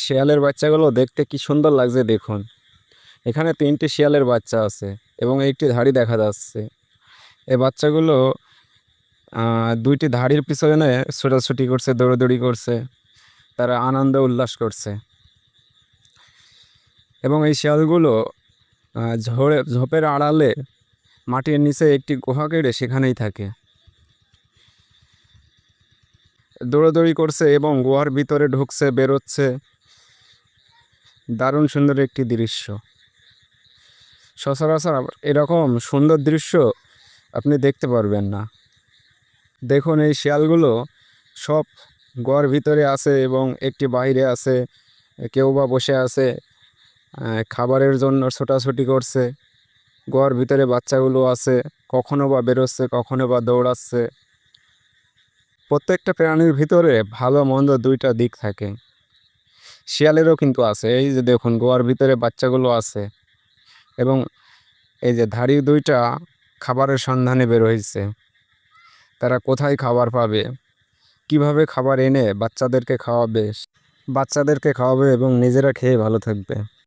শিয়ালের বাচ্চাগুলো দেখতে কি সুন্দর লাগছে দেখুন। এখানে ৩টি শিয়ালের বাচ্চা আছে এবং একটি ধাড়ি দেখা যাচ্ছে। এই বাচ্চাগুলো ২টি ধাড়ির পিছনে ছোটাছুটি করছে, দৌড়াদৌড়ি করছে। তারা আনন্দ উল্লাস করছে এবং এই শিয়ালগুলো ঝোপের আড়ালে মাটির নিচে একটি গুহা কেটে সেখানেই থাকে। দৌড়াদৌড়ি করছে এবং গুহার ভিতরে ঢুকছে, বেরোচ্ছে। দারুণ সুন্দর একটি দৃশ্য। সচরাচর এরকম সুন্দর দৃশ্য আপনি দেখতে পারবেন না। দেখুন এই শিয়ালগুলো সব গুহার ভিতরে আছে এবং একটি বাইরে আছে। কেউ বা বসে আছে, খাবারের জন্য ছোটাছুটি করছে। গুহার ভিতরে বাচ্চাগুলো আছে, কখনো বা বেরোচ্ছে, কখনো বা দৌড়াচ্ছে। প্রত্যেকটা প্রাণীর ভিতরে ভালো মন্দ দুইটা দিক থাকে। শিয়ালেরও কিন্তু আছে। এই যে দেখুন গুহার ভিতরে বাচ্চাগুলো আছে এবং এই যে ধাড়ি দুইটা খাবারের সন্ধানে বের হয়েছে। তারা কোথায় খাবার পাবে, কিভাবে খাবার এনে বাচ্চাদেরকে খাওয়াবে এবং নিজেরা খেয়ে ভালো থাকবে।